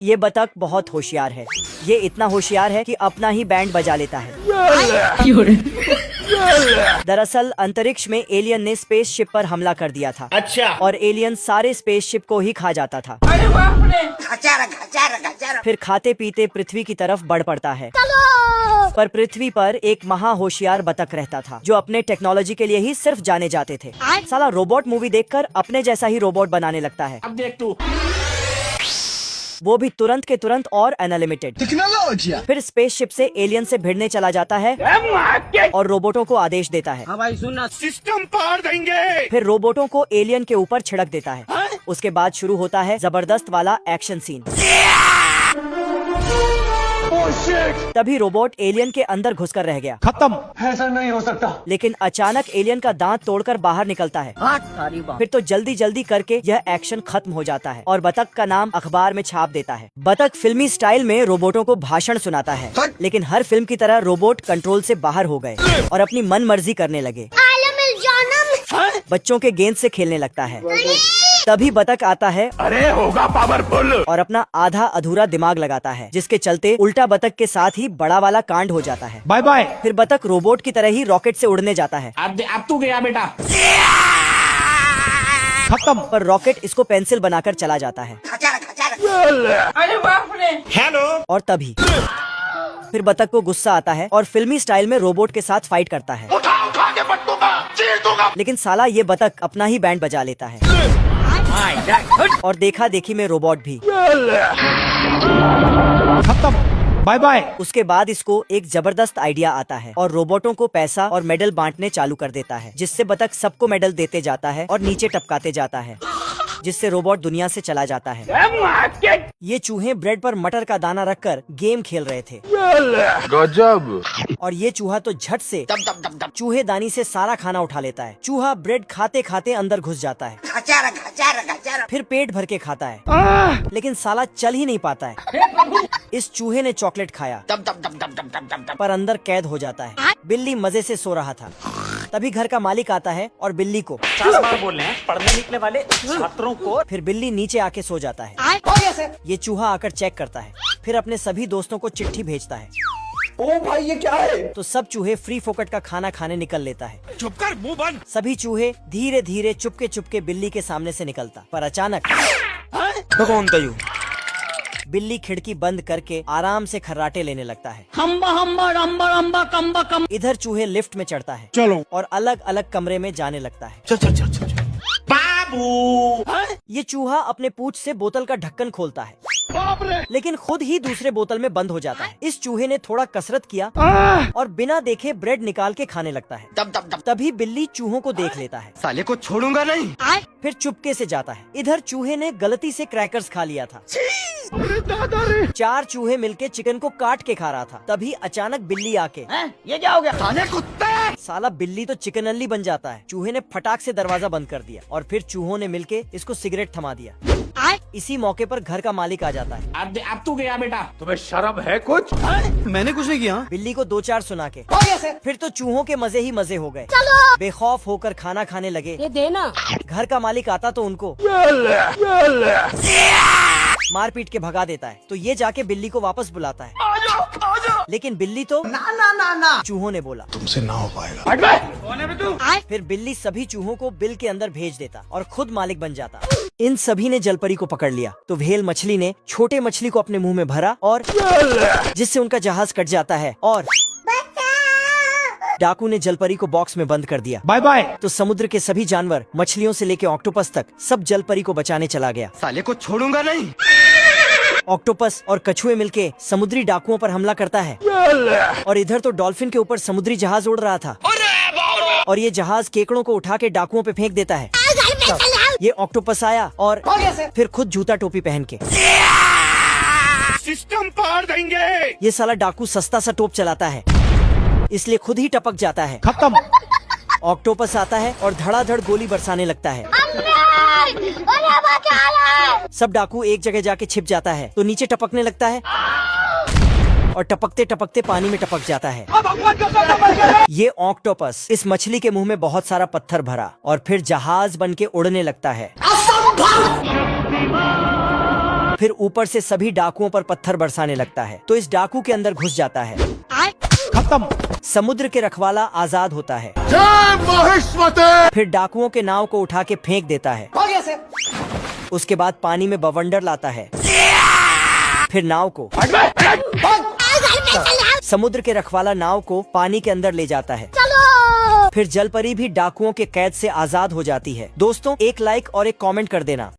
ये बतख बहुत होशियार है। ये इतना होशियार है कि अपना ही बैंड बजा लेता है। दरअसल अंतरिक्ष में एलियन ने स्पेसशिप पर हमला कर दिया था। अच्छा। और एलियन सारे स्पेसशिप को ही खा जाता था। फिर खाते पीते पृथ्वी की तरफ बढ़ पड़ता है। पर पृथ्वी पर एक महा होशियार बतख रहता था जो अपने टेक्नोलॉजी के लिए ही सिर्फ जाने जाते थे। साला रोबोट मूवी देखकर अपने जैसा ही रोबोट बनाने लगता है। अब देख तू। वो भी तुरंत के तुरंत और अनलिमिटेड। फिर स्पेसशिप से एलियन से भिड़ने चला जाता है और रोबोटों को आदेश देता है। हाँ भाई सुनना, सिस्टम पार देंगे। फिर रोबोटों को एलियन के ऊपर छिड़क देता है। उसके बाद शुरू होता है जबरदस्त वाला एक्शन सीन। तभी रोबोट एलियन के अंदर घुसकर रह गया। खत्म। ऐसा नहीं हो सकता। लेकिन अचानक एलियन का दांत तोड़कर बाहर निकलता है। फिर तो जल्दी जल्दी करके यह एक्शन खत्म हो जाता है और बतख का नाम अखबार में छाप देता है। बतख फिल्मी स्टाइल में रोबोटों को भाषण सुनाता है। लेकिन हर फिल्म की तरह रोबोट कंट्रोल से बाहर हो गए और अपनी मन मर्जी करने लगे। बच्चों के गेंद से खेलने लगता है। तभी बतख आता है, अरे होगा पावरफुल, और अपना आधा अधूरा दिमाग लगाता है, जिसके चलते उल्टा बतख के साथ ही बड़ा वाला कांड हो जाता है। Bye bye. फिर बतख रोबोट की तरह ही रॉकेट से उड़ने जाता है। अब तू गया बेटा। खत्म। पर रॉकेट इसको पेंसिल बनाकर चला जाता है। अरे बाप रे। हेलो। और तभी फिर बतख को गुस्सा आता है और फिल्मी स्टाइल में रोबोट के साथ फाइट करता है। उठा के पट दूंगा, चीर दूंगा। लेकिन साला ये बतख अपना ही बैंड बजा लेता है और देखा देखी में रोबोट भी खत्म। Bye bye. उसके बाद इसको एक जबरदस्त आइडिया आता है और रोबोटों को पैसा और मेडल बांटने चालू कर देता है, जिससे बतख सबको मेडल देते जाता है और नीचे टपकाते जाता है, जिससे रोबोट दुनिया से चला जाता है। ये चूहे ब्रेड पर मटर का दाना रखकर गेम खेल रहे थे। गजब। और ये चूहा तो झट से चूहे दानी से सारा खाना उठा लेता है। चूहा ब्रेड खाते खाते अंदर घुस जाता है। फिर पेट भर के खाता है, लेकिन साला चल ही नहीं पाता है। इस चूहे ने चॉकलेट खाया पर अंदर कैद हो जाता है। बिल्ली मजे से सो रहा था। तभी घर का मालिक आता है और बिल्ली को बोल रहे हैं पढ़ने निकले वाले छात्रों को। फिर बिल्ली नीचे आके सो जाता है। ये चूहा आकर चेक करता है, फिर अपने सभी दोस्तों को चिट्ठी भेजता है। ओ भाई ये क्या है? तो सब चूहे फ्री फोकट का खाना खाने निकल लेता है। चुप कर, मुंह बंद। सभी चूहे धीरे धीरे चुपके चुपके बिल्ली के सामने से निकलता, पर अचानक तो कौन था यू? बिल्ली खिड़की बंद करके आराम से खर्राटे लेने लगता है। हम्बा हम्बा रम्बा रम्बा कम्बा कम। इधर चूहे लिफ्ट में चढ़ता है चलो। और अलग अलग कमरे में जाने लगता है। चल चल चल चल। बाबू। ये चूहा अपने पूंछ से बोतल का ढक्कन खोलता है, बाप रे। लेकिन खुद ही दूसरे बोतल में बंद हो जाता है। इस चूहे ने थोड़ा कसरत किया और बिना देखे ब्रेड निकाल के खाने लगता है। तभी बिल्ली चूहों को देख लेता है। साले को छोड़ूंगा नहीं। फिर चुपके से जाता है। इधर चूहे ने गलती से क्रैकर्स खा लिया था। 4 चूहे मिलके चिकन को काट के खा रहा था। तभी अचानक बिल्ली आके, ये क्या हो गया? साले कुत्ते। साला बिल्ली तो चिकन अल्ली बन जाता है। चूहे ने फटाक से दरवाजा बंद कर दिया और फिर चूहों ने मिलके इसको सिगरेट थमा दिया। इसी मौके पर घर का मालिक आ जाता है। अब तू गया बेटा। तुम्हें शर्म है कुछ? मैंने कुछ नहीं किया। बिल्ली को 2-4 सुना के फिर तो चूहों के मजे ही मजे हो गए। बेखौफ होकर खाना खाने लगे। ये देना। घर का मालिक आता तो उनको मारपीट के भगा देता है। तो ये जाके बिल्ली को वापस बुलाता है। लेकिन बिल्ली तो ना चूहों ने बोला तुमसे ना हो पाएगा। फिर बिल्ली सभी चूहों को बिल के अंदर भेज देता और खुद मालिक बन जाता। इन सभी ने जलपरी को पकड़ लिया तो व्हेल मछली ने छोटे मछली को अपने मुंह में भरा और जिससे उनका जहाज कट जाता है। और डाकू ने जलपरी को बॉक्स में बंद कर दिया। Bye bye. तो समुद्र के सभी जानवर, मछलियों से लेके ऑक्टोपस तक, सब जलपरी को बचाने चला गया। साले को छोड़ूंगा नहीं। ऑक्टोपस और कछुए मिलके समुद्री डाकुओं पर हमला करता है और इधर तो डॉल्फिन के ऊपर समुद्री जहाज उड़ रहा था और ये जहाज केकड़ों को उठा के डाकुओं पे फेंक देता है। ये ऑक्टोपस आया और फिर खुद जूता टोपी पहन के सिस्टम पार देंगे। ये साला डाकू सस्ता सा टोप चलाता है, इसलिए खुद ही टपक जाता है। खत्म। ऑक्टोपस आता है और धड़ाधड़ गोली बरसाने लगता है। सब डाकू एक जगह जाके छिप जाता है तो नीचे टपकने लगता है और टपकते टपकते पानी में टपक जाता है। ये ऑक्टोपस इस मछली के मुंह में बहुत सारा पत्थर भरा और फिर जहाज बन के उड़ने लगता है। फिर ऊपर से सभी डाकुओं पर पत्थर बरसाने लगता है तो इस डाकू के अंदर घुस जाता है। खत्म। समुद्र के रखवाला आजाद होता है। जय महेश्वती। फिर डाकुओं के नाव को उठा के फेंक देता है। उसके बाद पानी में बवंडर लाता है। फिर नाव को समुद्र के रखवाला नाव को पानी के अंदर ले जाता है। फिर जलपरी भी डाकुओं के कैद से आजाद हो जाती है। दोस्तों, एक लाइक और एक कमेंट कर देना।